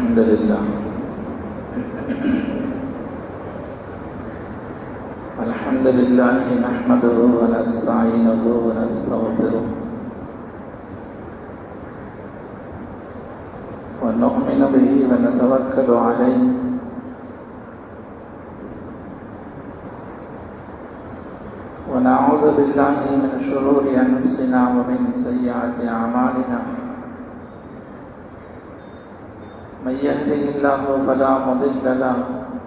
الحمد لله الحمد لله نحمده ونستعينه ونستغفره ونؤمن به ونتوكل عليه ونعوذ بالله من شرور أنفسنا ومن سيئات أعمالنا من يهده الله فلا مضل له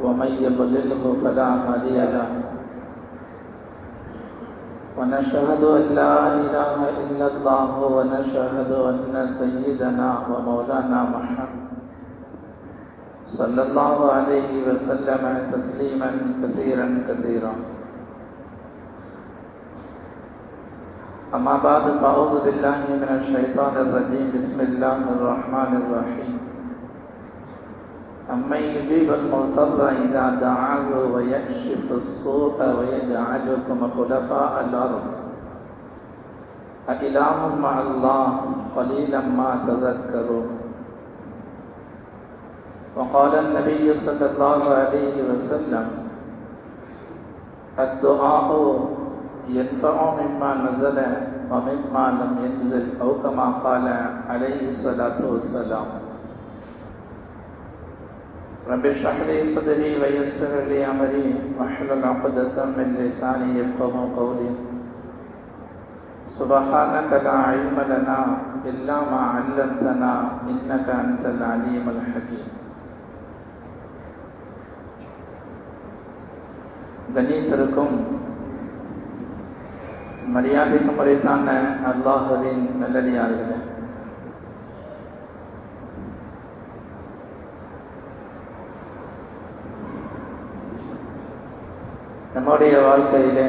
ومن يضلله فلا هادي له ونشهد أن لا إله إلا الله ونشهد أن سيدنا ومولانا محمد صلى الله عليه وسلم تسليما كثيرا كثيرا. أما بعد فأعوذ بالله من الشيطان الرجيم. بسم الله الرحمن الرحيم. أمن يجيب المضطر إذا دعاه ويكشف السوء ويجعلكم خلفاء الأرض أإله مع الله قليلا ما تذكرون. وقال النبي صلى الله عليه وسلم الدعاء يدفع مما نزل ومما لم ينزل أو كما قال عليه الصلاة والسلام. رب اشرح لي صدري ويسر لي أمري واحلل عقدة من لساني يفقهوا قولي. سبحانك لا علم لنا إلا ما علمتنا إنك أنت العليم الحكيم. கண்ணியத்திற்கும் மரியாதைக்கும் முறைத்தான அல்லாஹ்வின் நல்லடியார்களே, நம்முடைய வாழ்க்கையிலே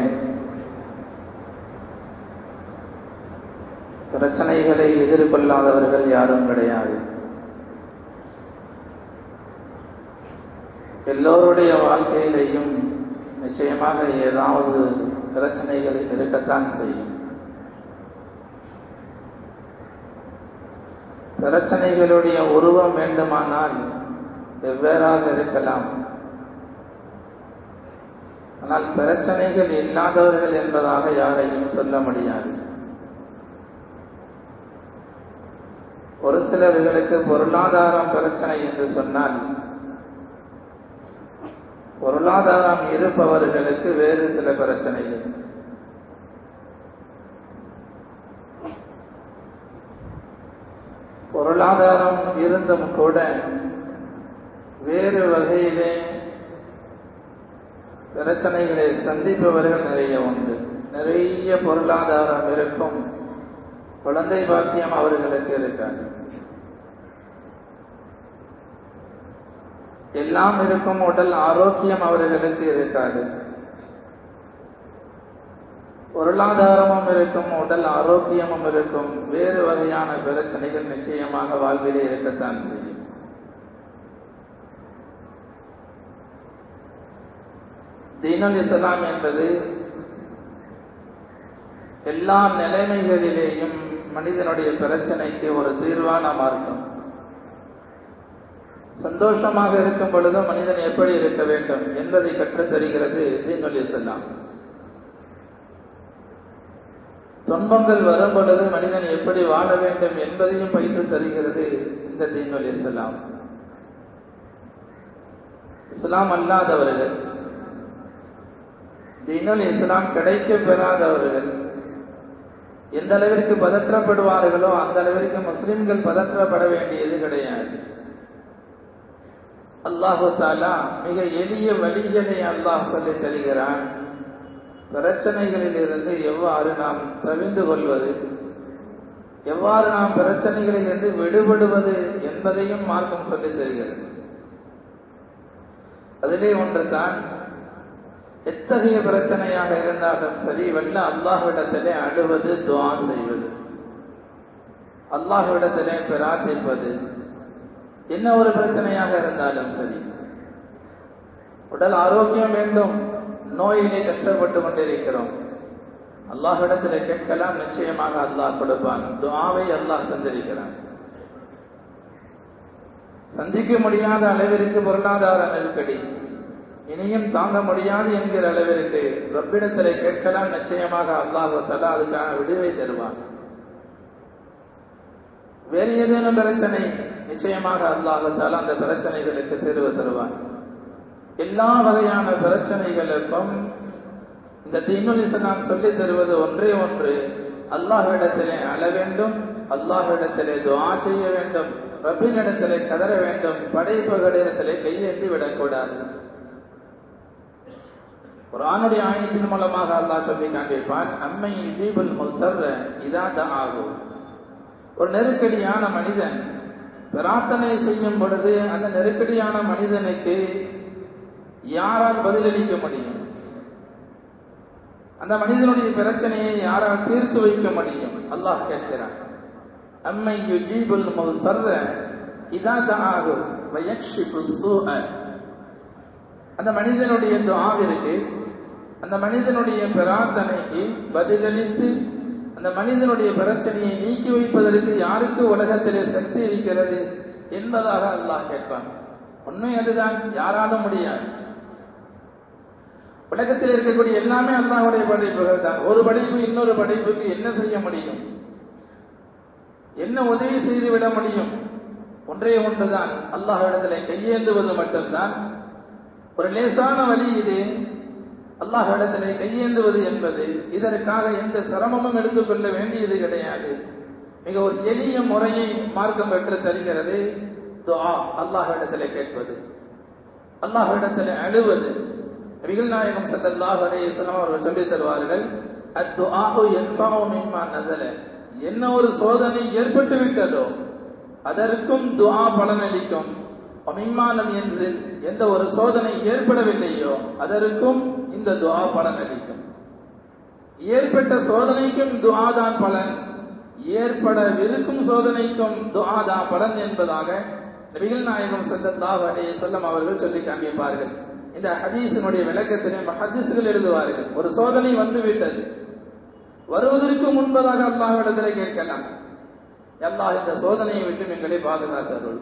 பிரச்சனைகளை எதிர்கொள்ளாதவர்கள் யாரும் கிடையாது. எல்லோருடைய வாழ்க்கையிலேயும் நிச்சயமாக ஏதாவது பிரச்சனைகள் இருக்கத்தான் செய்யும். பிரச்சனைகளுடைய உருவம் வேண்டுமானால் வெவ்வேறாக இருக்கலாம். ஆனால் பிரச்சனைகள் இல்லாதவர்கள் என்பதாக யாரையும் சொல்ல முடியாது. ஒரு சிலர்களுக்கு பொருளாதாரம் பிரச்சனை என்று சொன்னால், பொருளாதாரம் இருப்பவர்களுக்கு வேறு சில பிரச்சனைகள். பொருளாதாரம் இருந்தும் கூட வேறு வகையிலே பிரச்சனைகளை சந்திப்பவர்கள் நிறைய உண்டு. நிறைய பொருளாதாரம் இருக்கும், குழந்தை பாக்கியம் அவர்களுக்கு இருக்காது. எல்லாம் இருக்கும், உடல் ஆரோக்கியம் அவர்களுக்கு இருக்காது. பொருளாதாரமும் இருக்கும், உடல் ஆரோக்கியமும் இருக்கும், வேறு வகையான பிரச்சனைகள் நிச்சயமாக வாழ்விலே இருக்கத்தான் செய்யும். தீனுல் இஸ்லாம் என்பது எல்லா நிலைமைகளிலேயும் மனிதனுடைய பிரச்சனைக்கு ஒரு தீர்வான மார்க்கம். சந்தோஷமாக இருக்கும் பொழுது மனிதன் எப்படி இருக்க வேண்டும் என்பதை கற்றுத் தருகிறது தீனுல் இஸ்லாம். துன்பங்கள் வரும் பொழுது மனிதன் எப்படி வாழ வேண்டும் என்பதையும் பயிற்று தருகிறது இந்த தீனுல் இஸ்லாம். இஸ்லாம் அல்லாதவர்கள், தீனுல் இஸ்லாம் கிடைக்க பெறாதவர்கள் எந்த அளவிற்கு பதற்றப்படுவார்களோ அந்த அளவிற்கு முஸ்லிம்கள் பதற்றப்பட வேண்டியது கிடையாது. அல்லாஹு தஆலா மிக எளிய வழிகளை அல்லாஹ் சொல்லித் தருகிறான். பிரச்சனைகளில் இருந்து எவ்வாறு நாம் தவிர்ந்து கொள்வது, எவ்வாறு நாம் பிரச்சனைகளில் இருந்து விடுபடுவது என்பதையும் மார்க்கம் சொல்லித் தருகிறது. அதிலே ஒன்று தான், எத்தகைய பிரச்சனையாக இருந்தாலும் சரி, வல்ல அல்லாஹ்விடத்திலே அழுவது, துஆ செய்வது, அல்லாஹ்விடத்திலே பிரார்த்திப்பது. என்ன ஒரு பிரச்சனையாக இருந்தாலும் சரி, உடல் ஆரோக்கியம் வேண்டும், நோயிலே கஷ்டப்பட்டு கொண்டிருக்கிறோம், அல்லாஹ்விடத்தில் கேட்கலாம், நிச்சயமாக அல்லாஹ் கொடுப்பான். துஆவை அல்லாஹ் தந்திருக்கிறான். சந்திக்க முடியாத அளவிற்கு பொருளாதார நெருக்கடி, இனியும் தாங்க முடியாது என்கிற அளவிற்கு ரப்பிடத்திலே கேட்கலாம். நிச்சயமாக அல்லாஹ் தஆலா அதுக்கான விடுவை தருவான். வேறு ஏதேனும் பிரச்சனை, நிச்சயமாக அல்லாஹ் தஆலா அந்த பிரச்சனைகளுக்கு தீர்வு தருவான். எல்லா வகையான பிரச்சனைகளுக்கும் இந்த தீனுல் இஸ்லாம் சொல்லித் தருவது ஒன்றே ஒன்று, அல்லாஹ்விடத்திலே அழ வேண்டும், அல்லாஹ்விடத்திலே துஆ செய்ய வேண்டும், ரப்பினிடத்திலே கதற வேண்டும், படைப்புகளிடத்திலே கையேந்தி விடக்கூடாது. குர்ஆனுடைய ஆயத்தின் மூலமாக அல்லாஹ் சொல்லி காண்பிப்பான், அம்மை யுஜீபுல் முல்தர்ர இதா தஆஹு. ஒரு நெருக்கடியான மனிதன் பிரார்த்தனை செய்யும் பொழுது அந்த நெருக்கடியான மனிதனுக்கு யாரால் பதிலளிக்க முடியும்? அந்த மனிதனுடைய பிரச்சனையை யாரால் தீர்த்து வைக்க முடியும்? அல்லாஹ் கேட்கிறான், அம்மை யுஜீபுல் முல்தர்ர இதா தஆஹு வயக்ஷிஃபு ஸூஅ. அந்த மனிதனுடைய துஆவிற்கு, அந்த மனிதனுடைய பிரார்த்தனைக்கு பதிலளித்து அந்த மனிதனுடைய பிரச்சனையை நீக்கி வைப்பதற்கு யாருக்கு உலகத்திலே சக்தி இருக்கிறது என்பதாக அல்லாஹ் கேட்பான். உண்மை அதுதான், யாராலும் முடியாது. உலகத்தில் இருக்கக்கூடிய எல்லாமே அல்லாஹ்வுடைய படைப்புகள் தான். ஒரு படைப்பு இன்னொரு படைப்புக்கு என்ன செய்ய முடியும்? என்ன உதவி செய்து விட முடியும்? ஒன்றே ஒன்றுதான், அல்லாஹ்விடத்திலே கையேந்துவது மட்டும்தான். ஒரு லேசான வழி இது, அல்லாஹ்விடத்திலே கையேந்துவது என்பது. இதற்காக எந்த சிரமமும் எடுத்துக்கொள்ள வேண்டியது கிடையாது. மிக ஒரு எளிய முறையை மார்க்கம் பெற்று தருகிறது. துஆ, அல்லாஹ்விடத்திலே கேட்பது, அல்லாஹ்விடத்திலே அழுவது. நபிகள் நாயகம் ஸல்லல்லாஹு அலைஹி வஸல்லம் அவர்கள் சொல்லித் தருவார்கள், அத்துஆஉ யன்ஃபஉ மிம்மா நஸல. என்ன ஒரு சோதனை ஏற்பட்டு விட்டதோ அதற்கும் துஆ பலனளிக்கும். அமிமானம் என்று எந்த ஒரு சோதனை ஏற்படவில்லையோ அதற்கும் இந்த துஆ பலனளிக்கும். ஏற்பட்ட சோதனைக்கும் துஆ தான் பலன், ஏற்படவிருக்கும் சோதனைக்கும் துஆ தான் பலன் என்பதாக நபிகள் நாயகம் ஸல்லல்லாஹு அலைஹி வஸல்லம் அவர்கள் சொல்லி காண்பிப்பார்கள். இந்த ஹதீஸினுடைய விளக்கத்தினை முஹத்திஸ்கள் எழுதுவார்கள். ஒரு சோதனை வந்துவிட்டது, வருவதற்கு முன்பதாக அல்லாஹ்விடத்திலே கேட்கலாம், அல்லாஹ் இந்த சோதனையை விட்டு எங்களை பாதுகாத்தருள்,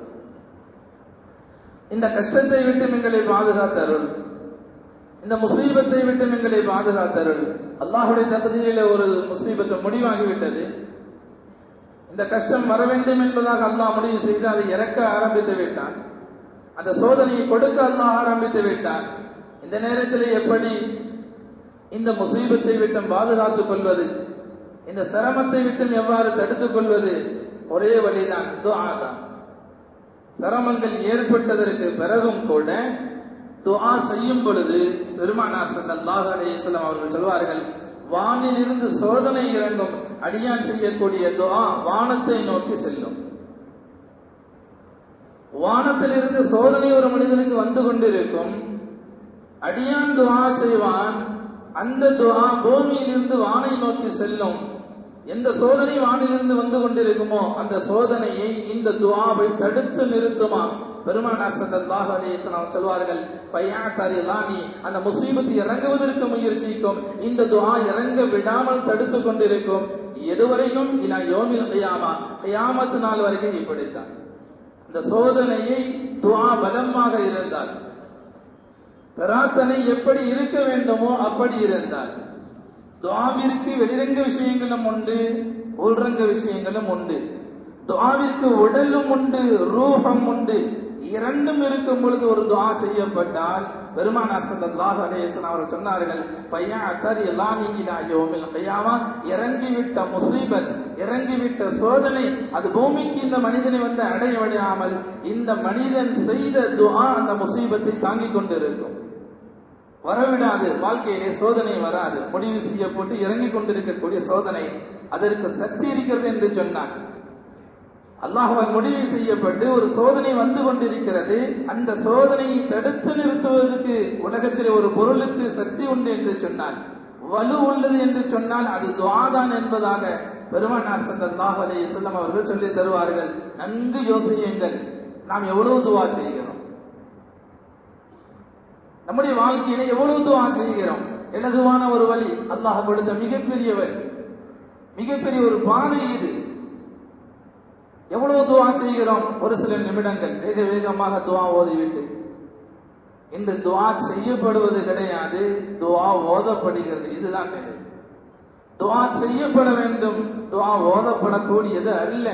இந்த கஷ்டத்தை விட்டு எங்களை பாதுகாத்தருள், இந்த முசீபத்தை விட்டு எங்களை பாதுகாத்தருள். அல்லாஹ்வுடைய தக்தீரிலே ஒரு முசீபத்து முடிவாகிவிட்டது, இந்த கஷ்டம் வர வேண்டும் என்பதாக அல்லாஹ் முடிவு செய்து அதை இறக்க ஆரம்பித்து விட்டான். அந்த சோதனையை கொடுக்க அல்லாஹ் ஆரம்பித்து விட்டான். இந்த நேரத்தில் எப்படி இந்த முசீபத்தை விட்டு பாதுகாத்துக் கொள்வது, இந்த சிரமத்தை விட்டு எவ்வாறு தடுத்துக் கொள்வது? ஒரே வழிதான், துஆ தான். சிரமங்கள் ஏற்பட்டதற்கு பிறகும் கூட துஆ செய்யும் பொழுது பெருமானார் ஸல்லல்லாஹு அலைஹி வஸல்லம் அவர்கள் சொல்வார்கள், வானிலிருந்து சோதனை இறங்கும் அடியான் செய்யக்கூடிய துஆ வானத்தை நோக்கி செல்லும். வானத்திலிருந்து சோதனை ஒரு மனிதனுக்கு வந்து கொண்டிருக்கும், அடியான் துஆ செய்வான், அந்த துஆ பூமியிலிருந்து வானை நோக்கி செல்லும். எந்த சோதனை வானிலிருந்து வந்து கொண்டிருக்குமோ அந்த சோதனையை இந்த துஆவை தடுத்து நிறுத்துமா. பெருமானார் ஸல்லல்லாஹு அலைஹி வஸல்லம் சொல்வார்கள், ஃபயஅதரிலானி, அந்த முசீபத் இறங்குவதற்கு முயற்சிக்கும், இந்த துஆ இறங்க விடாமல் தடுத்து கொண்டிருக்கும். எதுவரைக்கும்? இலா யௌமில் கியாமா, கியாமத் நாள் வரைக்கும் இப்படித்தான். இந்த சோதனையை துஆ பலமாக இருந்தால், பிரார்த்தனை எப்படி இருக்க வேண்டுமோ அப்படி இருந்தால், துஆவிற்கு வெளிரங்க விஷயங்களும் உண்டு, உள்ரங்க விஷயங்களும் உண்டு. துஆவிற்கு உடலும் உண்டு, ரூஹம் உண்டு. இரண்டும் இருக்கும் பொழுது ஒரு துஆ செய்யப்பட்டால் பெருமானார் ஸல்லல்லாஹு அலைஹி வஸல்லம் அவர்கள் சொன்னார்கள், ஃபயஅதரிலானி இலா யௌமில் கியாமா, இறங்கிவிட்ட முசீபத், இறங்கிவிட்ட சோதனை அது பூமிக்கு இந்த மனிதனை வந்து அடைய விடாமல் இந்த மனிதன் செய்த துஆ அந்த முசீபத்தை தாங்கிக் கொண்டிருக்கும், வரவிடாது. வாழ்க்கையிலே சோதனை வராது. முடிவு செய்யப்பட்டு இறங்கிக் கொண்டிருக்கக்கூடிய சோதனை, அதற்கு சக்தி இருக்கிறது என்று சொன்னார். அல்லாஹ்வால் முடிவு செய்யப்பட்டு ஒரு சோதனை வந்து கொண்டிருக்கிறது, அந்த சோதனையை தடுத்து நிறுத்துவதற்கு உலகத்தில் ஒரு பொருளுக்கு சக்தி உண்டு என்று சொன்னால், வலு உள்ளது என்று சொன்னால் அது துஆ தான் என்பதாக பெருமானார் ஸல்லல்லாஹு அலைஹி வஸல்லம் அவர்கள் சொல்லி தருவார்கள். நன்கு யோசியுங்கள், நாம் எவ்வளவு துஆ செய்கிறோம், நம்முடைய வாழ்க்கையில எவ்வளவு துஆ செய்கிறோம். இலகுவான ஒரு வழி, அல்லாஹ் கொடுத்த மிகப்பெரிய ஒரு பாதை இது. எவ்வளவு துவா செய்கிறோம், ஒரு சில நிமிடங்கள் வேக வேகமாக துவா ஓதிவிட்டு. இந்த துவா செய்யப்படுவது கிடையாது, துவா ஓதப்படுகிறது. இதுதான் நிலை. துவா செய்யப்பட வேண்டும், துவா ஓதப்படக்கூடியது அல்ல.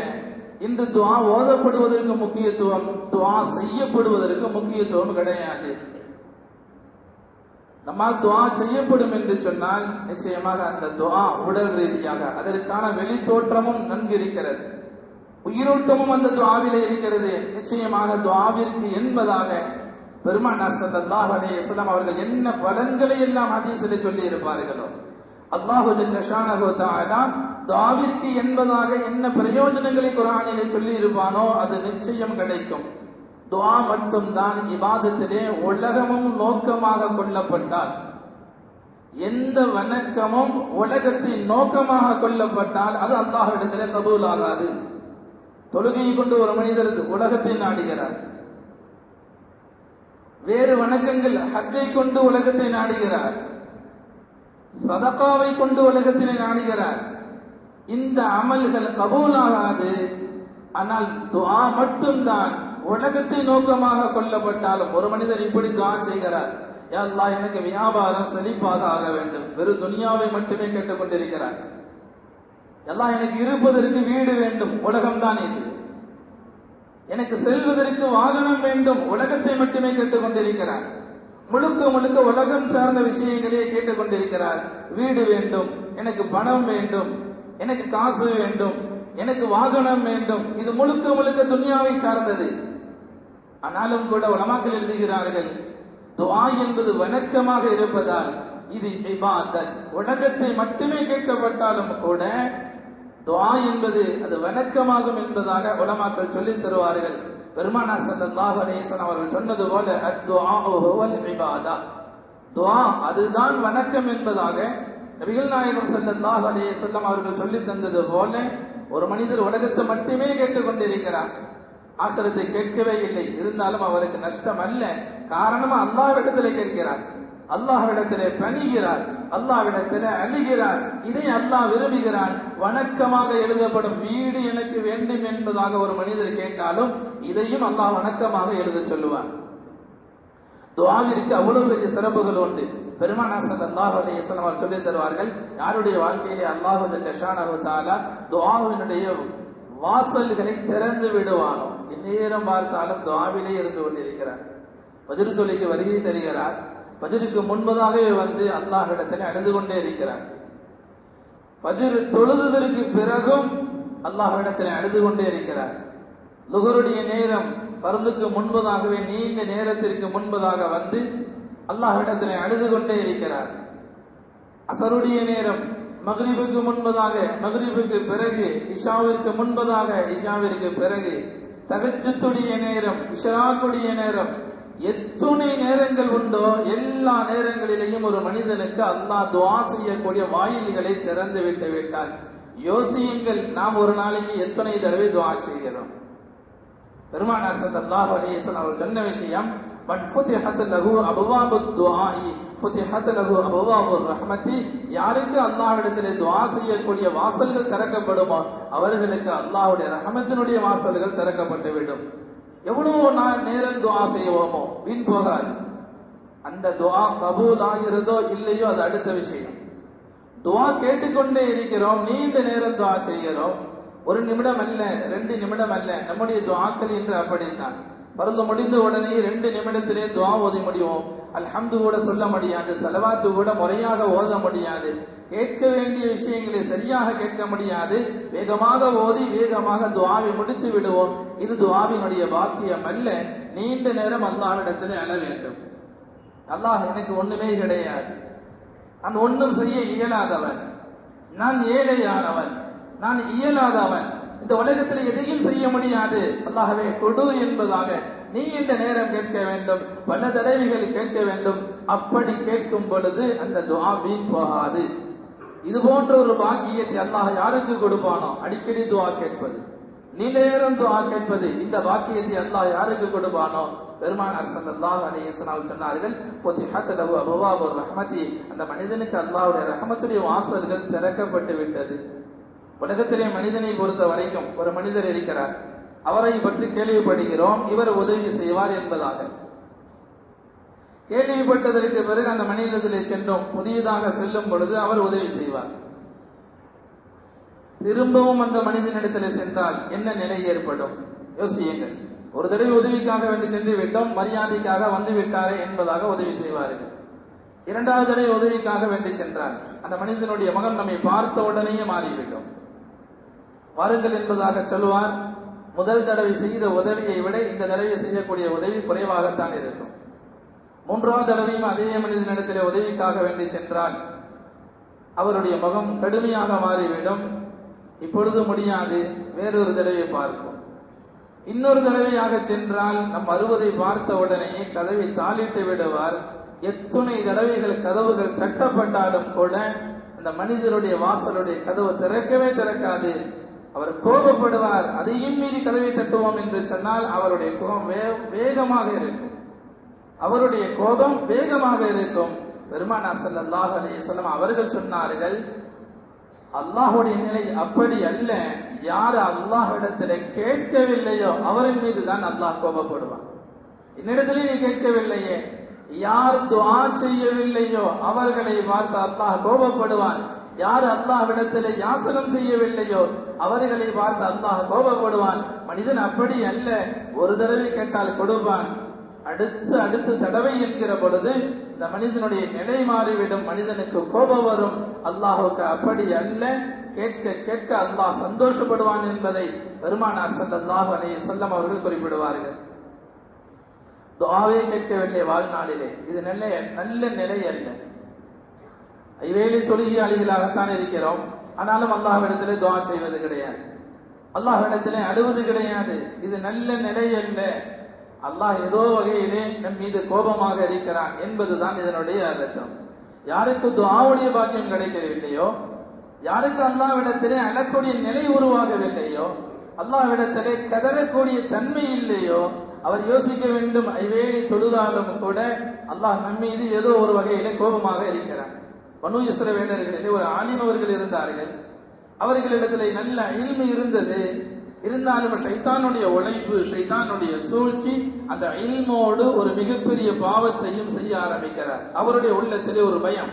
இன்று துவா ஓதப்படுவதற்கு முக்கியத்துவம், துவா செய்யப்படுவதற்கு முக்கியத்துவம் கிடையாது. நம்மால் துவா செய்யப்படும் என்று சொன்னால் நிச்சயமாக அந்த துவா உடல் ரீதியாக அதற்கான வெளி தோற்றமும் நன்கு இருக்கிறது, உயிரோட்டமும் அந்த துவாவிலே இருக்கிறது. நிச்சயமாக துவாவிற்கு என்பதாக பெருமானார் ஸல்லல்லாஹு அலைஹி வஸல்லம் அவர்கள் என்ன பலன்களை எல்லாம் ஹதீஸிலே சொல்லி இருப்பார்களோ, அல்லாஹு ஜல்ல ஷானஹு தஆலா துஆவிற்கு என்பதாக என்ன பிரயோஜனங்களை குர்ஆனிலே சொல்லி இருப்பானோ அது நிச்சயம் கிடைக்கும். துஆ மட்டும்தான் இபாதத்திலே உலகமும் நோக்கமாக கொள்ளப்பட்டால், எந்த வணக்கமும் உலகத்தின் நோக்கமாக கொள்ளப்பட்டால் அது அல்லாஹ்விடத்திலே கபூல் ஆகாது. தொழுகையை கொண்டு ஒரு மனிதர் உலகத்தை நாடுகிறார், வேறு வணக்கங்கள் ஹஜ்ஜை கொண்டு உலகத்தை நாடுகிறார், சதகாவை கொண்டு உலகத்தினை நாடுகிறார், இந்த அமல்கள் கபூல் ஆகாது. ஆனால் துஆ மட்டும்தான் உலகத்தை நோக்கமாக கொள்ளப்பட்டாலும், ஒரு மனிதர் இப்படி துஆ செய்கிறார், யா அல்லாஹ் எனக்கு வியாபாரம் செழிப்பாக ஆக வேண்டும், வெறும் துனியாவை மட்டுமே கேட்டுக்கொண்டிருக்கிறார். அல்லாஹ் எனக்கு இருப்பதற்கு வீடு வேண்டும், உலகம்தான் இது. எனக்கு செல்வதற்கு வாகனம் வேண்டும், உலகத்தை மட்டுமே கேட்டுக்கொண்டிருக்கிறார். முழுக்க முழுக்க உலகம் சார்ந்த விஷயங்களே கேட்டுக்கொண்டிருக்கிறார். வீடு வேண்டும், எனக்கு பணம் வேண்டும், எனக்கு காசு வேண்டும், எனக்கு வாகனம் வேண்டும், இது முழுக்க முழுக்க துன்யாவை சார்ந்தது. ஆனாலும் கூட உலமாக்கள் எழுதுகிறார்கள், துஆ என்பது வணக்கமாக இருப்பதால் இது இபாதத். உலகத்தை மட்டுமே கேட்கப்பட்டாலும் கூட துஆ என்பது அது வணக்கமாகும் என்பதாக உலமாக்கள் சொல்லித் தருவார்கள். பெருமானார் ஸல்லல்லாஹு அலைஹி வஸல்லம் அவர்கள் சொன்னது போல அத்-துஆஉ ஹுவல் இபாதா, துஆ அதுதான் வணக்கம் என்பதாக நபிகள் நாயகம் ஸல்லல்லாஹு அலைஹி வஸல்லம் அவர்கள் சொல்லித் தந்தது போல, ஒரு மனிதர் உலகத்தை மட்டுமே கேட்டுக்கொண்டிருக்கிறார், ஆখিরাத்தை கேட்கவே இல்லை. இருந்தாலும் அவருக்கு நஷ்டம் அல்ல. காரணம் அல்லாஹ்விடத்திலே கேட்கிறார், அல்லாஹ்விடத்திலே பணிகிறார், அல்லாஹ்விடத்திலே அழுகிறார். இதை அல்லாஹ் விரும்புகிறான். வணக்கமாக எழுதப்படும் வீடு எனக்கு வேண்டும் என்பதாக ஒரு மனிதர் கேட்டாலும் இதையும் அல்லாஹ் வணக்கமாக எழுத சொல்லுவார். துஆவிற்கு அவ்வளவு பெரிய சிறப்புகள் உண்டு. பெருமானார் ஸல்லல்லாஹு அலைஹி வஸல்லம் அவர்கள் சொல்லித் தருவார்கள், யாருடைய வாழ்க்கையிலே அல்லாஹ் ஜல்ல ஷானஹு தஆலா துஆவினுடைய வாசல்களை திறந்து விடுவானோ, இந்நேரம் பார்த்தாலும் துஆவிலே இருந்து கொண்டிருக்கிறார். ஃபஜ்ர் தொழுகைக்கு வருகை தருகிறார், ஃபஜ்ருக்கு முன்பதாகவே வந்து அல்லாஹ்விடத்தில் அழுது கொண்டே இருக்கிறார். ஃபஜ்ர் தொழுததற்கு பிறகும் அல்லாஹ்விடத்தில் அழுது கொண்டே இருக்கிறார். லுஹருடைய நேரம் பர்துக்கு முன்பதாகவே நீண்ட நேரத்திற்கு முன்பதாக வந்து அல்லாஹ்விடத்தில் அழுது கொண்டே இருக்கிறார். அஸருடைய நேரம் மக்ரிபுக்கு முன்பதாக, மக்ரிபுக்கு பிறகு, இஷாவிற்கு முன்பதாக, இஷாவிற்கு பிறகு, தஹஜ்ஜுடைய நேரம், இஷ்ராக்குடைய நேரம், எத்துணை நேரங்கள் உண்டோ எல்லா நேரங்களிலேயும் ஒரு மனிதனுக்கு அல்லாஹ் துஆ செய்யக்கூடிய வாயில்களை திறந்து விட்டு விட்டார். யோசியுங்கள், நாம் ஒரு நாளைக்கு எத்தனை தடவை துஆ செய்கிறோம்? பெருமானார் ஸல்லல்லாஹு அலைஹி வஸல்லம் அவர்கள் சொன்ன விஷயம், மன் ஃபுதிஹத் லஹு அப்வாபுத் துஆஇ ஃபுதிஹத் லஹு அப்வாபுர் ரஹ்மதி, யாருக்கு அல்லாஹ்விடத்திலே துஆ செய்யக்கூடிய வாசல்கள் திறக்கப்படுமோ அவர்களுக்கு அல்லாஹ்வுடைய ரஹமத்தினுடைய வாசல்கள் திறக்கப்பட்டுவிடும். எவ்வளவு நேரம் துஆ செய்வோமோ வீண் போகாது. அந்த துஆ கபூல் ஆகிறதோ இல்லையோ அது அடுத்த விஷயம். துஆ கேட்டுக்கொண்டே இருக்கிறோம், நீண்ட நேரம் துஆ செய்கிறோம், ஒரு நிமிடம் அல்ல, 2 நிமிடம் அல்ல. நம்முடைய துஆக்கள் என்று அப்படித்தான். பர்து முடிந்த உடனே 2 நிமிடத்திலே துஆ ஓதி முடியும். அல்ஹம்து கூட சொல்ல முடியாது, ஸலவாத்து கூட முறையாக ஓத முடியாது, கேட்க வேண்டிய விஷயங்களை சரியாக கேட்க முடியாது. வேகமாக ஓதி வேகமாக துஆவை முடித்து விடுவோம். இது துஆவினுடைய பாக்கியம் அல்ல. நீண்ட நேரம் அல்லாஹ்விடத்திலே அழ வேண்டும். அல்லாஹ் எனக்கு ஒண்ணுமே கிடையாது, நான் ஒன்றும் செய்ய இயலாதவன், நான் ஏழையானவன், நான் இயலாதவன், இந்த உலகத்தில் எதையும் செய்ய முடியாது, அல்லாஹ்வே கொடு என்பதாக நீ இந்த நேரம் கேட்க வேண்டும், பல தடவைகள் கேட்க வேண்டும். அப்படி கேட்கும் பொழுது அந்த துஆ வீண் போகாது. இது போன்ற ஒரு பாக்கியத்தை அல்லாஹ் யாருக்கு கொடுப்பானோ, அடிக்கடி துஆ கேட்பது, நீண்ட நேரம் துஆ கேட்பது, இந்த பாக்கியத்தை அல்லாஹ் யாருக்கு கொடுப்பானோ, பெருமானார் ஸல்லல்லாஹு அலைஹி வஸல்லம் சொன்னார்கள், ஃபுதிஹத் லஹு அப்வாபுர் ரஹ்மதி, அந்த மனிதனுக்கு அல்லாஹ்வுடைய ரஹமத்துடைய வாசல்கள் திறக்கப்பட்டு விட்டது. உலகத்திலே மனிதனை பொறுத்த வரைக்கும் ஒரு மனிதர் இருக்கிறார், அவரை பற்றி கேள்விப்படுகிறோம், இவர் உதவி செய்வார் என்பதாக. கேள்விப்பட்டதற்கு பிறகு அந்த மனிதத்திலே சென்றோம், புதியதாக செல்லும் பொழுது அவர் உதவி செய்வார். திரும்பவும் அந்த மனிதனிடத்தில் சென்றால் என்ன நிலை ஏற்படும் யோசியுங்கள். ஒரு தடவை உதவிக்காக வேண்டி சென்று விட்டோம், மரியாதைக்காக வந்து விட்டாரே என்பதாக உதவி செய்வார்கள். இரண்டாவது தடவை உதவிக்காக வேண்டி சென்றார், அந்த மனிதனுடைய மகன் நம்மை பார்த்த உடனேயே மாறிவிட்டோம். வாருங்கள் என்பதாக சொல்லுவார். முதல் தடவை செய்த உதவியை விட இந்த தடவை செய்யக்கூடிய உதவி குறைவாகத்தான் இருக்கும். மூன்றாவது தடவையும் அதே மனிதனிடத்தில் உதவிக்காக வேண்டி சென்றால் அவருடைய முகம் கடுமையாக மாறிவிடும். இப்பொழுது முடியாது, வேறொரு தடவை பார்ப்போம். இன்னொரு தடவையாக சென்றால் நம் வருவதை பார்த்த உடனேயே கதவை தாளிட்டு விடுவார். எத்தனை தடவைகள் கதவுகள் தட்டப்பட்டாலும் கூட அந்த மனிதருடைய வாசலுடைய கதவு திறக்கவே திறக்காது. அவர் கோபப்படுவார். அதையும் மீறி கதவை தட்டுவோம் என்று சொன்னால் அவருடைய கோபம் வேகமாக இருக்கும். அவருடைய கோபம் வேகமாக இருக்கும். பெருமானார் ஸல்லல்லாஹு அலைஹி வஸல்லம் அவர்கள் சொன்னார்கள், அல்லாஹ்வுடைய நிலை அப்படி அல்ல. யார் அல்லாஹ்விடத்தில் கேட்கவில்லையோ அவரின் மீது தான் அல்லாஹ் கோபப்படுவான். என்னிடத்திலே நீ கேட்கவில்லையே, யார் துஆ செய்யவில்லையோ அவர்களை பார்த்து அல்லாஹ் கோபப்படுவான். யார் அல்லாஹ்விடத்திலே யாசனம் செய்யவில்லையோ அவர்களை பார்த்து அல்லாஹ் கோபப்படுவான். மனிதன் அப்படி அல்ல, ஒரு தடவை கேட்டால் கொடுப்பான். அடுத்து தடவை என்கிற பொழுது இந்த மனிதனுடைய நிலை மாறிவிடும், மனிதனுக்கு கோபம் வரும். அல்லாஹுக்கு அப்படி அல்ல, கேட்க கேட்க அல்லாஹ் சந்தோஷப்படுவான் என்பதை பெருமானார் ஸல்லல்லாஹு அலைஹி வஸல்லம் அவர்கள் குறிப்பிடுவார்கள். துஆவே கேட்கவில்லை வாழ்நாளிலே, இது நல்ல நிலை அல்ல. ஐவேளை தொழுகையாளிகளாகத்தான் இருக்கிறோம், ஆனாலும் அல்லாஹ்விடத்திலே துஆ செய்வது கிடையாது, அல்லாஹ்விடத்திலே அழுவது கிடையாது. இது நல்ல நிலை அல்ல. அல்லாஹ் ஏதோ வகையிலே நம் மீது கோபமாக இருக்கிறான் என்பதுதான் இதனுடைய அர்த்தம். யாருக்கு துஆவுடைய பாக்கியம் கிடைக்கவில்லையோ, யாருக்கு அல்லாஹ்விடத்திலே அழக்கூடிய நிலை உருவாகவில்லையோ, அல்லாஹ்விடத்திலே கதறக்கூடிய தன்மை இல்லையோ, அவர் யோசிக்க வேண்டும், ஐவேளை தொழுதாலும் கூட அல்லாஹ் நம் மீது ஏதோ ஒரு வகையிலே கோபமாக இருக்கிறான். பனு இஸ்ரவேலர்களிலே ஒரு ஆலிம் அவர்கள் இருந்தார்கள். அவர்களிடத்திலே நல்ல இல்மு இருந்தது. இருந்தாலும் ஷைத்தானுடைய உழைப்பு, ஷைத்தானுடைய சூழ்ச்சி அந்த இல்மோடு ஒரு மிகப்பெரிய பாவத்தையும் செய்ய ஆரம்பிக்கிறார். அவருடைய உள்ளத்திலே ஒரு பயம்,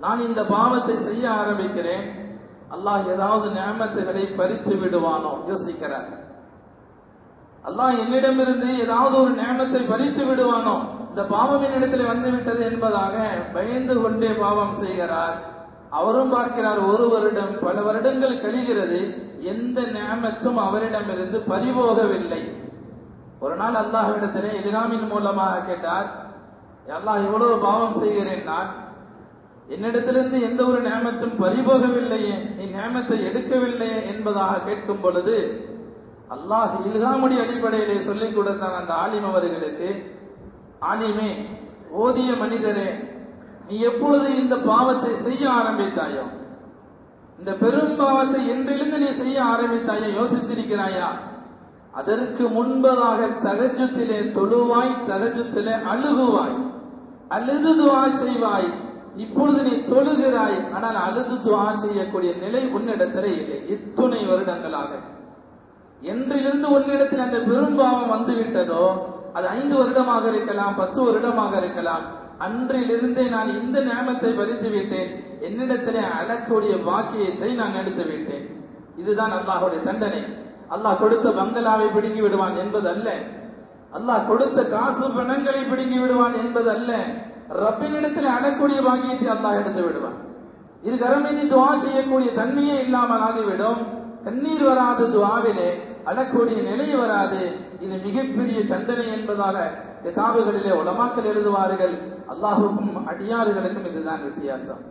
நான் இந்த பாவத்தை செய்ய ஆரம்பிக்கிறேன், அல்லாஹ் ஏதாவது நிஅமத்துகளை பறித்து விடுவானோ யோசிக்கிறார். அல்லாஹ் என்னிடமிருந்து ஏதாவது ஒரு நிஅமத்தை பறித்து விடுவானோ, இந்த பாவம் என்னிடத்தில் வந்துவிட்டது என்பதாக பயந்து கொண்டே பாவம் செய்கிறார். அவரும் பார்க்கிறார், ஒரு வருடம் பல வருடங்கள் கழிகிறது, எந்த நிஅமத்தும் அவரிடமிருந்து பறிபோகவில்லை. ஒரு நாள் அல்லாஹ்விடத்திலே இல்ஹாமின் மூலமாக கேட்டார், அல்லாஹ் இவ்வளவு பாவம் செய்கிறேன், நான் என்னிடத்திலிருந்து எந்த ஒரு நிஅமத்தும் பறிபோகவில்லையே, நீ நிஅமத்தை எடுக்கவில்லையே என்பதாக கேட்கும் பொழுது அல்லாஹ் இல்ஹாமுடைய அடிப்படையிலே சொல்லிக் கொடுத்தான் அந்த ஆலிம் அவர்களுக்கு, ஆலிமே, ஓதிய மனிதரே, நீ எப்பொழுது இந்த பாவத்தை செய்ய ஆரம்பித்தாயோ, இந்த பெரும் பாவத்தை என்றிலிருந்து நீ செய்ய ஆரம்பித்தாயோ யோசித்திருக்கிறாயா? அதற்கு முன்பதாக தஹஜ்ஜுதிலே தொழுவாய், தஹஜ்ஜுதிலே அழுகுவாய், அழுது துஆ செய்வாய். இப்பொழுது நீ தொழுகிறாய், ஆனால் அழுது துஆ செய்யக்கூடிய நிலை உன்னிடத்திலே இல்லை. இத்துணை வருடங்களாக என்றிலிருந்து உன்னிடத்தில் அந்த பெரும்பாவம் வந்துவிட்டதோ, அது 5 வருடமாக இருக்கலாம், 10 வருடமாக இருக்கலாம், அன்றிலிருந்தே நான் இந்த நியமத்தை பறித்து விட்டேன், என்னிடத்திலே அழக்கூடிய வாக்கியத்தை நான் எடுத்து விட்டேன். இதுதான் அல்லாஹ்வுடைய தண்டனை. அல்லாஹ் கொடுத்த பங்களாவை பிடுங்கி விடுவான் என்பது அல்ல, அல்லாஹ் கொடுத்த காசு பணங்களை பிடுங்கி விடுவான் என்பது அல்ல, ரப்பினிடத்தில் அழக்கூடிய வாக்கியத்தை அல்லாஹ் எடுத்து விடுவான். இது கரமேந்தி துஆ செய்யக்கூடிய தன்மையே இல்லாமல் ஆகிவிடும். கண்ணீர் வராது, துஆவிலே அழக்கூடிய நிலை வராது. இது மிகப்பெரிய தண்டனை என்பதாக கிதாபுகளிலே உலமாக்கள் எழுதுவார்கள். அல்லாஹுக்கும் அடியாறுகளுக்கும் இதுதான் வித்தியாசம்.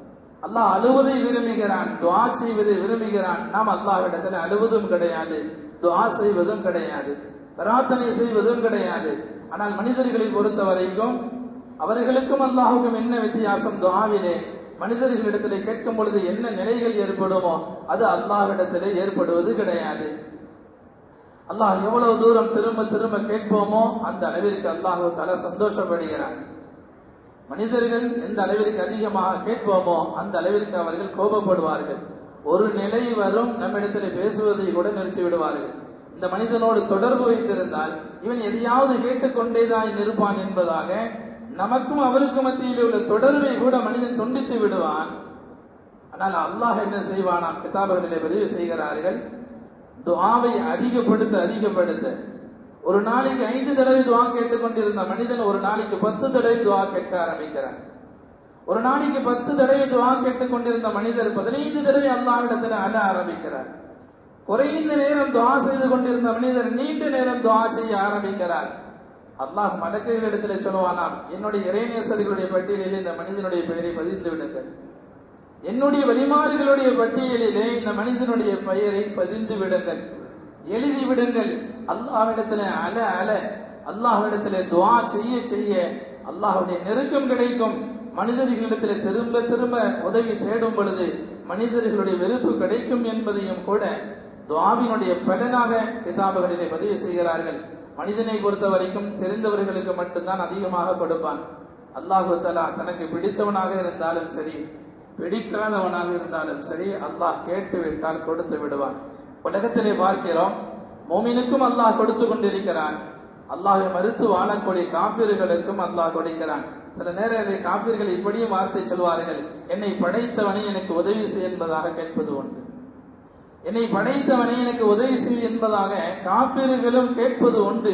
அல்லாஹ் அழுவதை விரும்புகிறான், துஆ செய்வதை விரும்புகிறான். நாம் அல்லாஹ்விடத்தில் அழுவதும் கிடையாது, துஆ செய்வதும் கிடையாது, பிரார்த்தனை செய்வதும் கிடையாது. ஆனால் மனிதர்களை பொறுத்த வரைக்கும் அவர்களுக்கும் அல்லாஹுக்கும் என்ன வித்தியாசம்? துஆவிலே மனிதர்களிடத்திலே கேட்கும் பொழுது என்ன நிலைகள் ஏற்படுமோ அது அல்லாஹ்விடத்திலே ஏற்படுவது கிடையாது. அல்லாஹ் எவ்வளவு தூரம் திரும்ப திரும்ப கேட்போமோ அந்த அளவிற்கு அல்லாஹ் தஆலா சந்தோஷப்படுகிறார். மனிதர்கள் எந்த அளவிற்கு அதிகமாக கேட்போமோ அந்த அளவிற்கு அவர்கள் கோபப்படுவார்கள். ஒரு நிலை வரும் நம்மிடத்தில் பேசுவதை கூட நிறுத்தி விடுவார்கள். இந்த மனிதனோடு தொடர்பு வைத்திருந்தால் இவன் எதையாவது கேட்டுக்கொண்டேதான் இருப்பான் என்பதாக நமக்கும் அவருக்கும் மத்தியில் உள்ள தொடர்பை கூட மனிதன் துண்டித்து விடுவான். ஆனால் அல்லாஹ் என்ன செய்வானாம்? கிதாபுகளிலே பதிவு செய்கிறார்கள், துஆவை அதிகப்படுத்த ஒரு நாளைக்கு 5 தடவை துஆ கேட்டுக்கொண்டிருந்த மனிதன் ஒரு நாளைக்கு 10 தடவை துஆ கேட்க ஆரம்பிக்கிறார். ஒரு நாளைக்கு 10 தடவை துஆ கேட்டுக்கொண்டிருந்த மனிதர் 15 தடவை அல்லாஹ்விடத்தில் அழ ஆரம்பிக்கிறார். குறைந்த நேரம் துஆ செய்து கொண்டிருந்த மனிதர் நீண்ட நேரம் துஆ செய்ய ஆரம்பிக்கிறார். அல்லாஹ் மலக்குகளிடத்தில் சொல்லுவானாம், என்னுடைய இறைநேசர்களுடைய பட்டியலில் இந்த மனிதனுடைய பெயரை பதிந்து விடுங்கள், என்னுடைய வழிமாறுகளுடைய பட்டியலிலே இந்த மனிதனுடைய பெயரை பதிந்து விடுங்கள், எழுதி விடுங்கள். அல்லாஹ்விடத்தில் அழ அல்லாஹ்விடத்தில் துஆ செய்ய அல்லாஹ்வுடைய நெருக்கம் கிடைக்கும். மனிதர்களிடத்தில் திரும்ப திரும்ப உதவி தேடும் பொழுது மனிதர்களுடைய வெறுப்பு கிடைக்கும் என்பதையும் கூட துஆவினுடைய பலனாக கிதாபுகளிலே பதிவு செய்கிறார்கள். மனிதனை பொறுத்த வரைக்கும் தெரிந்தவர்களுக்கு மட்டும்தான் அதிகமாக கொடுப்பான். அல்லாஹு தஆலா தனக்கு பிடித்தவனாக இருந்தாலும் சரி, பிடிக்காதவனாக இருந்தாலும் சரி, அல்லாஹ் கேட்டு விட்டால் கொடுத்து விடுவான். உலகத்திலே பார்க்கிறோம், மோமினுக்கும் அல்லாஹ் கொடுத்து கொண்டிருக்கிறான். அல்லாஹை மறுத்து வாழக்கூடிய காபிர்களுக்கும் அல்லாஹ் கொடுக்கிறான். சில நேரங்களில் காபிர்கள் இப்படியும் வார்த்தை சொல்வார்கள், என்னை படைத்தவனை எனக்கு உதவி செய் என்பதாக கேட்பது உண்டு. என்னை படைத்தவனை எனக்கு உதவி செய் என்பதாக காபிர்களும் கேட்பது உண்டு.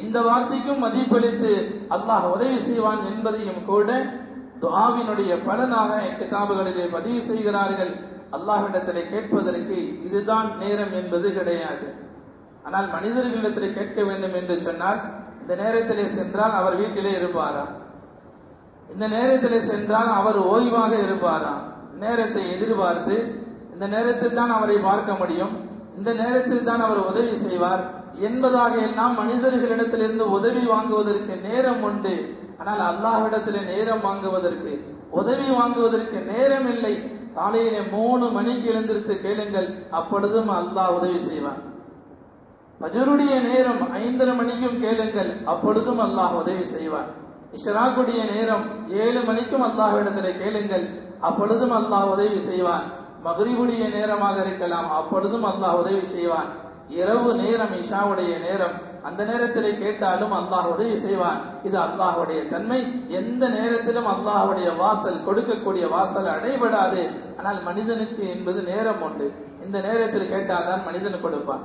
இந்த வார்த்தைக்கும் மதிப்பளித்து அல்லாஹ் உதவி செய்வான் என்பதையும் கூட துஆவினுடைய பலனாக கிதாபுகளிலே பதிவு செய்கிறார்கள். அல்லாஹ்விடத்திலே கேட்பதற்கு இதுதான் நேரம் என்பது கிடையாது. ஆனால் மனிதர்களிடத்திலே கேட்க வேண்டும் என்று சொன்னால், இந்த நேரத்திலே சென்றால் அவர் வீட்டிலே இருப்பாரா, இந்த நேரத்திலே சென்றால் அவர் ஓய்வாக இருப்பாரா, நேரத்தை எதிர்பார்த்து இந்த நேரத்தில் தான் அவரை பார்க்க முடியும், இந்த நேரத்தில் தான் அவர் உதவி செய்வார் என்பதாக எல்லாம் மனிதர்களிடத்திலிருந்து உதவி வாங்குவதற்கு நேரம் உண்டு. ஆனால் அல்லாஹ்விடத்திலே நேரம் வாங்குவதற்கு, உதவி வாங்குவதற்கு நேரம் இல்லை. காலையிலே 3 மணிக்கு எழுந்திருத்து கேளுங்கள், அப்பொழுதும் அல்லாஹ் உதவி செய்வான். ஃபஜ்ருடைய நேரம் 5:30 மணிக்கும் கேளுங்கள், அப்பொழுதும் அல்லாஹ் உதவி செய்வான். இஷ்ராக்குடைய நேரம் 7 மணிக்கும் அல்லாஹ்விடத்திலே கேளுங்கள், அப்பொழுதும் அல்லாஹ் உதவி செய்வான். மக்ரிபுடைய நேரமாக இருக்கலாம், அப்பொழுதும் அல்லாஹ் உதவி செய்வான். இரவு நேரம் இஷாவுடைய நேரம், அந்த நேரத்திலே கேட்டாலும் அல்லாஹ் உதவி செய்வான். இது அல்லாஹ்வுடைய தன்மை. எந்த நேரத்திலும் அல்லாஹ்வுடைய வாசல், கொடுக்கக்கூடிய வாசல் அடைபடாது. ஆனால் மனிதனுக்கு என்பது நேரம் உண்டு. இந்த நேரத்தில் கேட்டால்தான் மனிதனுக்கு கொடுப்பான்,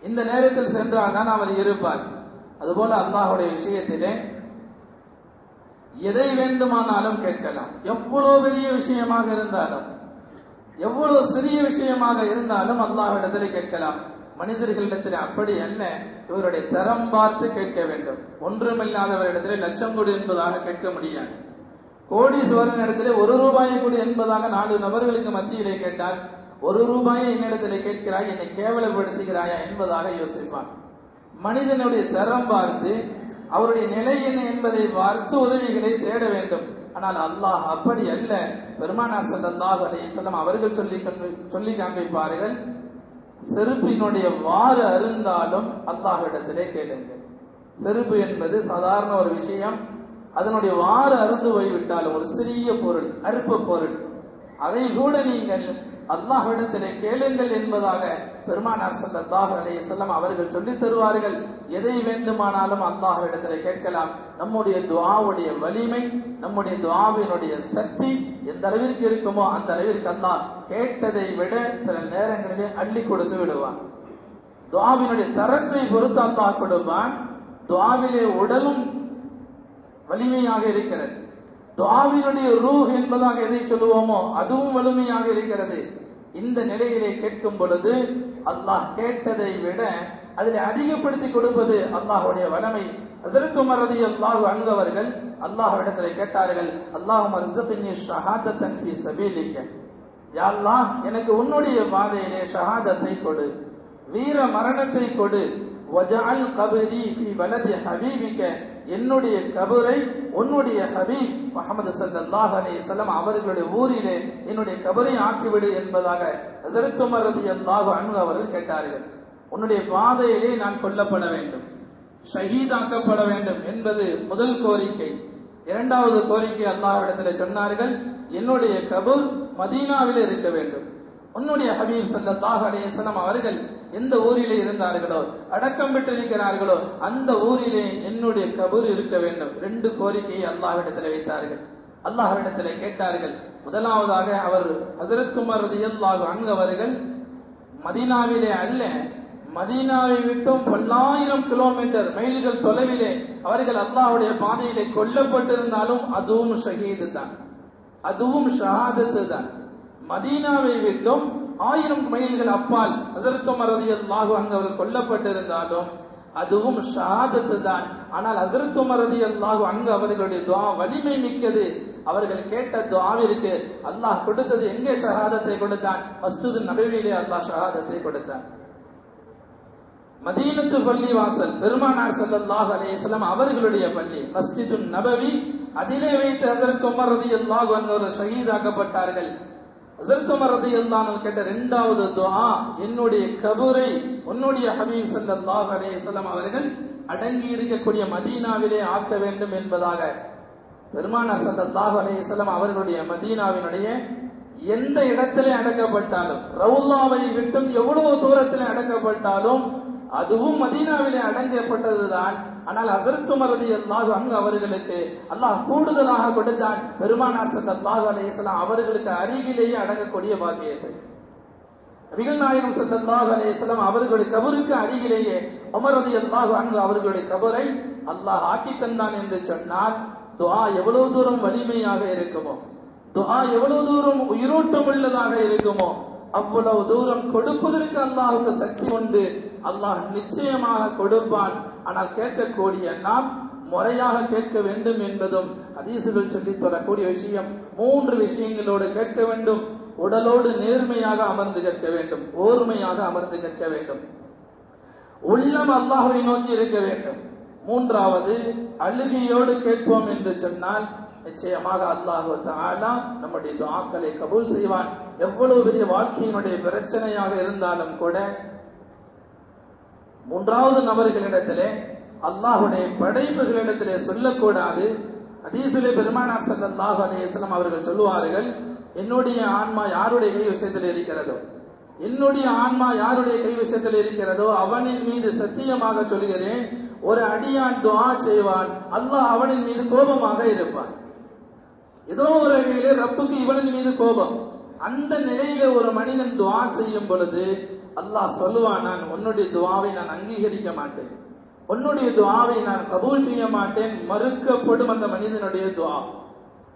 இந்த நேரத்தில் சென்றால்தான் அவர் இருப்பார். அதுபோல அல்லாஹ்வுடைய விஷயத்திலே எதை வேண்டுமானாலும் கேட்கலாம். எவ்வளவு பெரிய விஷயமாக இருந்தாலும், எவ்வளவு சிறிய விஷயமாக இருந்தாலும் அல்லாஹ்விடத்தில் கேட்கலாம். மனிதர்களிடத்தில் அப்படி என்ன, இவருடைய தரம் பார்த்து கேட்க வேண்டும். ஒன்றுமில்லாதவரிடத்தில் லட்சம் கொடு என்பதாக கேட்க முடியாது. கோடீஸ்வரன் இடத்திலே 1 ரூபாயை கொடு என்பதாக 4 நபர்களுக்கு மத்தியிலே கேட்டால், 1 ரூபாயை என்னிடத்தில் கேட்கிறாய், என்னை கேவலப்படுத்துகிறாயா என்பதாக யோசிப்பான். மனிதனுடைய தரம் பார்த்து, அவருடைய நிலை என்ன என்பதை பார்த்து உதவிகளை தேட வேண்டும். ஆனால் அல்லாஹ் அப்படி அல்ல. பெருமானார் ஸல்லல்லாஹு அலைஹி வஸல்லம் அவர்கள் சொல்லி காண்பிப்பார்கள், செருப்பினுடைய வாறு அருந்தாலும் அல்லாஹ்விடத்திலே கேளுங்கள். செருப்பு என்பது சாதாரண ஒரு விஷயம். அதனுடைய வாறு அருந்து போய்விட்டாலும் ஒரு சிறிய பொருள், அற்ப பொருள், அதை கூட நீங்கள் அல்லாஹ்விடத்திலே கேளுங்கள் என்பதாக பெருமானார் ஸல்லல்லாஹு அலைஹி வஸல்லம் அவர்கள் சொல்லித் தருவார்கள். எதை வேண்டுமானாலும் அல்லாஹ்விடத்திலே கேட்கலாம். நம்முடைய துஆவுடைய வலிமை, நம்முடைய துஆவினுடைய சக்தி எந்த அளவிற்கு இருக்குமோ அந்த அளவிற்கு அல்லாஹ் கேட்டதை விட சில நேரங்களிலே அள்ளி கொடுத்து விடுவான். துஆவினுடைய தரத்தை பொறுத்து அல்லாஹ் கொடுப்பான். துஆவிலே உடலும் வலிமையாக இருக்கிறது. துஆவினுடைய ரூஹ் என்பதாக எதை சொல்லுவோமோ அதுவும் வலிமையாக இருக்கிறது. இந்த நிலையிலே கேட்கும் பொழுது அல்லாஹ் கேட்டதை விட அதில் அதிகப்படுத்தி கொடுப்பது அல்லாஹ்வுடைய வல்லமை. ஹஜ்ரத் உமர் ரலியல்லாஹு அன்ஹு அவர்கள் அல்லாஹ்விடத்திலே கேட்டார்கள், அல்லாஹும்ம ர்ஸுக்னி ஷஹாதத்தன் ஃபீ சபீலிக, யா அல்லாஹ் எனக்கு உன்னுடைய பாதையிலே ஷஹாதத்தை கொடு, வீர மரணத்தை கொடு. வஜஅல் கபரி ஃபீ பலதி ஹபீபிக, என்னுடைய கபரை உன்னுடைய ஹபீப் முஹம்மது ஸல்லல்லாஹு அலைஹி வஸல்லம் அவர்களுடைய ஊரிலே என்னுடைய கபரை ஆக்கிவிடு என்பதாக ஹஜ்ரத் உமர் ரலியல்லாஹு அன்ஹு அவர்கள் கேட்டார்கள். உன்னுடைய பாதையிலே நான் கொல்லப்பட வேண்டும், ஷஹீதாக்கப்பட வேண்டும் என்பது முதல் கோரிக்கை. இரண்டாவது கோரிக்கை அல்லாஹ்விடத்தில் சொன்னார்கள், என்னுடைய கபர் மதீனாவில் இருக்க வேண்டும். உன்னுடைய ஹபீப் ஸல்லல்லாஹு அலைஹி வஸல்லம் அவர்கள் எந்த ஊரிலே இருந்தார்களோ, அடக்கம் பெற்றிருக்கிறார்களோ, அந்த ஊரிலே என்னுடைய கபர் இருக்க வேண்டும். 2 கோரிக்கையை அல்லாஹ்விடத்தில் வைத்தார்கள். அல்லாஹ்விடத்தில் கேட்டார்கள். முதலாவதாக அவர் ஹஜ்ரத் உமர் ரலியல்லாஹு அன்ஹு அவர்கள் மதீனாவிலே அல்ல, மதீனாவை விட்டும் 1000 கிலோமீட்டர் மைல்கள் தொலைவிலே அவர்கள் அல்லாஹ்வுடைய பாதையிலே கொல்லப்பட்டிருந்தாலும் அதுவும் ஷஹீது தான், அதுவும் ஷஹாதத்து தான். மதீனாவை விட்டும் 1000 மைல்கள் அப்பால் ஹஜ்ரத் உமர் ரலியல்லாஹு அன்ஹு அவர்கள் கொல்லப்பட்டிருந்தாலும் அதுவும் ஷஹாதத்து தான். ஆனால் ஹஜ்ரத் உமர் ரலியல்லாஹு அன்ஹு அவர்களுடைய துஆ வலிமை மிக்கது. அவர்கள் கேட்ட துஆவிற்கு அல்லாஹ் கொடுத்தது எங்கே ஷஹாதத்தை கொடுத்தான்? மஸ்ஜிது நபவியிலே அல்லாஹ் ஷஹாதத்தை கொடுத்தான். மதீனத்து பள்ளி வாசல் பெருமானார் ஸல்லல்லாஹு அலைஹி வஸல்லம் அவர்களுடைய பள்ளி மஸ்ஜிது நபவி, அதிலே வைத்து ஹஜ்ரத் உமர் ரலியல்லாஹு அன்ஹு அவர்கள் ஷஹீதாக்கப்பட்டார்கள். ஹஜ்ரத் உமர் ரலியல்லாஹு அன்ஹு கேட்ட 2வது துஆ, என்னுடைய கபரை உன்னுடைய ஹபீப் ஸல்லல்லாஹு அலைஹி வஸல்லம் அவர்கள் அடங்கி இருக்கக்கூடிய மதீனாவிலே ஆக்க வேண்டும் என்பதாக. பெருமானார் ஸல்லல்லாஹு அலைஹி வஸல்லம் அவர்களுடைய மதீனாவினுடைய எந்த இடத்திலே அடக்கப்பட்டாலும், ரவுலாவை விட்டும் எவ்வளவு தூரத்திலே அடக்கப்பட்டாலும் அதுவும் மதீனாவிலே அடங்கப்பட்டதுதான். ஆனால் ஹஜ்ரத் உமர் ரலியல்லாஹு அன்ஹு அவர்களுக்கு அல்லாஹ் கூடுதலாக கொடுத்தான். பெருமானார் ஸல்லல்லாஹு அலைஹி வஸல்லம் அவர்களுக்கு அருகிலேயே அடங்கக்கூடிய பாக்கியத்தை. நபிகள் நாயகம் ஸல்லல்லாஹு அலைஹி வஸல்லம் அவர்களுடைய கபருக்கு அருகிலேயே உமர் ரலியல்லாஹு அன்ஹு அவர்களுடைய கபரை அல்லாஹ் ஆக்கி தந்தான் என்று சொன்னால் துஆ எவ்வளவு தூரம் வலிமையாக இருக்குமோ, துஆ எவ்வளவு தூரம் உயிரோட்டம் உள்ளதாக இருக்குமோ, அவ்வளவு தூரம் கொடுப்பதற்கு அல்லாஹ்வுக்கு சக்தி உண்டு. அல்லாஹ் நிச்சயமாக கொடுப்பான். ஆனால் கேட்கக்கூடிய நாம் முறையாக கேட்க வேண்டும் என்பதும் ஹதீசுகள் சொல்லி தரக்கூடிய விஷயம். 3 விஷயங்களோடு கேட்க வேண்டும். உடலோடு நேர்மையாக அமர்ந்து கேட்க வேண்டும், ஓர்மையாக அமர்ந்து கேட்க வேண்டும், உள்ளம் அல்லாஹ்வை நோக்கி இருக்க வேண்டும். 3வது அழுகையோடு கேட்போம் என்று சொன்னால் நிச்சயமாக அல்லாஹ் தஆலா நம்முடைய துஆக்களை கபூல் செய்வான். எவ்வளவு பெரிய வாழ்க்கையினுடைய பிரச்சனையாக இருந்தாலும் கூட 3வது நபர்களிடத்திலே, அல்லாஹ்வுடைய படைப்புகளிடத்திலே சொல்லக்கூடாது. ஹதீஸிலே பெருமானார் ஸல்லல்லாஹு அலைஹி வஸல்லம் அவர்கள் சொல்லுவார்கள், என்னுடைய ஆன்மா யாருடைய கை விஷயத்தில் இருக்கிறதோ, என்னுடைய ஆன்மா யாருடைய கை விஷயத்தில் இருக்கிறதோ அவனின் மீது சத்தியமாக சொல்கிறேன், ஒரு அடியான் துஆ செய்வான், அல்லாஹ் அவனின் மீது கோபமாக இருப்பான். ஏதோ ஒரு வகையிலே ரப்புக்கு இவனின் மீது கோபம். அந்த நிலையில ஒரு மனிதன் துஆ செய்யும் பொழுது அல்லாஹ் சொல்லுவான், நான் உன்னுடைய துஆவை நான் அங்கீகரிக்க மாட்டேன், உன்னுடைய துஆவை நான் கபூல் செய்ய மாட்டேன். மறுக்கப்படும் அந்த மனிதனுடைய துஆ.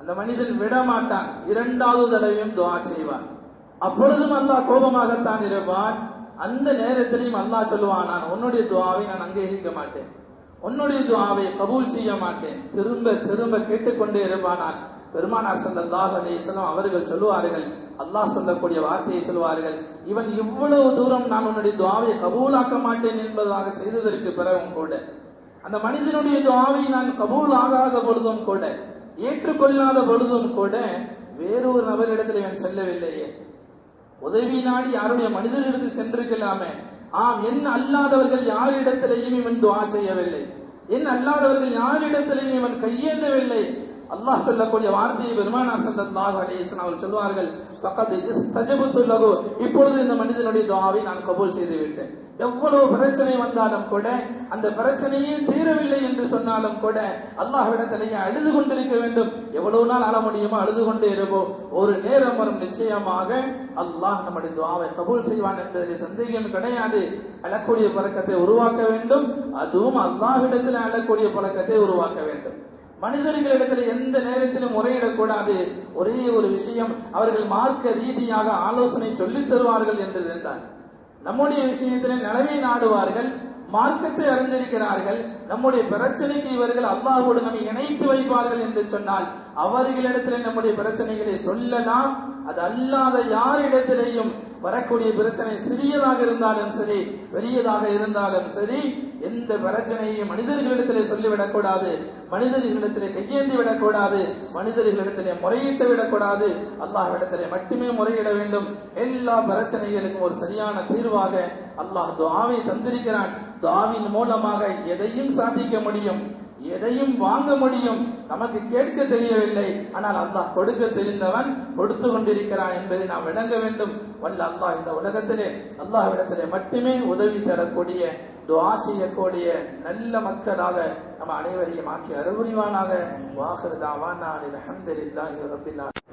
அந்த மனிதன் விட மாட்டான், 2வது தடவையும் துஆ செய்வான். அப்பொழுதும் அல்லாஹ் கோபமாகத்தான் இருப்பான். அந்த நேரத்திலையும் அல்லாஹ் சொல்லுவான், நான் உன்னுடைய துஆவை நான் அங்கீகரிக்க மாட்டேன், உன்னுடைய துஆவை கபூல் செய்ய மாட்டேன். திரும்ப திரும்ப கேட்டுக்கொண்டே இருப்பானான். பெருமானார் ஸல்லல்லாஹு அலைஹி வஸல்லம் அவர்கள் சொல்லுவார்கள், அல்லாஹ் சொல்லக்கூடிய வார்த்தையை சொல்வார்கள், இவன் இவ்வளவு தூரம் நான் உன்னுடைய துஆவை கபூலாக்க மாட்டேன் என்பதாக செய்ததற்கு பிறகும் கூட, அந்த மனிதனுடைய துஆவை நான் கபூல் ஆகாத பொழுதும் கூட, ஏற்றுக்கொள்ளாத பொழுதும் கூட, வேறொரு நபரிடத்தில் இவன் செல்லவில்லையே, உதவி நாடி யாருடைய மனிதர்களுக்கு சென்றிருக்கலாமே. ஆம், என் அல்லாதவர்கள் யாரிடத்திலையும் இவன் துஆ செய்யவில்லை, என் அல்லாதவர்கள் யாரிடத்திலையும் இவன் கையேந்தவில்லை. அல்லாஹ் சொல்லக்கூடிய வார்த்தையை பெருமானார் ஸல்லல்லாஹு அலைஹி வஸல்லம் அவர்கள் சொல்வார்கள், ஃபகத் இஸ்தஜபது லஹு, இப்பொழுது இந்த மனிதனுடைய துஆவை நான் கபூல் செய்து விட்டேன். எவ்வளவு பிரச்சனை வந்தாலும் கூட, அந்த பிரச்சனையே தீரவில்லை என்று சொன்னாலும் கூட அல்லாஹ்விடத்திலேயே அழுது கொண்டிருக்க வேண்டும். எவ்வளவு நாள் அழ முடியுமோ அழுது கொண்டே இருப்போம். ஒரு நேரம் வரும், நிச்சயமாக அல்லாஹ் நம்முடைய துஆவை கபூல் செய்வான் என்பதில் சந்தேகம் கிடையாது. அழக்கூடிய பழக்கத்தை உருவாக்க வேண்டும், அதுவும் அல்லாஹ்விடத்தில் அழக்கூடிய பழக்கத்தை உருவாக்க வேண்டும். மனிதர்களிடத்தில் எந்த நேரத்திலும் முறையிடக்கூடாது. ஒரே ஒரு விஷயம், அவர்கள் மார்க்க ரீதியாக ஆலோசனை சொல்லித் தருவார்கள் என்று இருந்தார். நம்முடைய விஷயத்திலே நலவை நாடுவார்கள், மார்க்கத்தை அறிந்திருக்கிறார்கள். நம்முடைய பிரச்சனைக்கு இவர்கள் அல்லாஹ்வோடு நம்மை இணைத்து வைப்பார்கள் என்று சொன்னால் அவர்களிடத்திலே நம்முடைய பிரச்சனைகளை சொல்லலாம். அது அல்லாத யாரிடத்திலேயும் வரக்கூடிய பிரச்சனை சிறியதாக இருந்தாலும் சரி, பெரியதாக இருந்தாலும் சரி, எந்த பிரச்சனையும் மனிதர்களிடத்திலே சொல்லிவிடக்கூடாது, மனிதர்களிடத்திலே கையேந்தி விடக்கூடாது, மனிதர்களிடத்திலே முறையிட்டு விடக்கூடாது. அல்லாஹ்விடத்திலே மட்டுமே முறையிட வேண்டும். எல்லா பிரச்சனைகளுக்கும் ஒரு சரியான தீர்வாக அல்லாஹ் துஆவை தந்திருக்கிறான். துஆவின் மூலமாக எதையும் சாதிக்க முடியும். எதையும் வாங்க முடியும், நமக்கு கேட்க தெரியவில்லை, ஆனால் அல்லாஹ் கொடுக்க தெரிந்தவன், கொடுத்து கொண்டிருக்கிறான் என்பதை நாம் விளங்க வேண்டும். வல்ல அல்லாஹ் இந்த உலகத்திலே அல்லாஹ்விடத்திலே மட்டுமே உதவி தரக்கூடிய, துஆ செய்யக்கூடிய நல்ல மக்களாக நம்ம அனைவரையும் ஆக்கி அருள் புரிவானாக. வாஹிரு தஅவானா அல்ஹம்துலில்லாஹி ரப்பில் ஆலமீன்.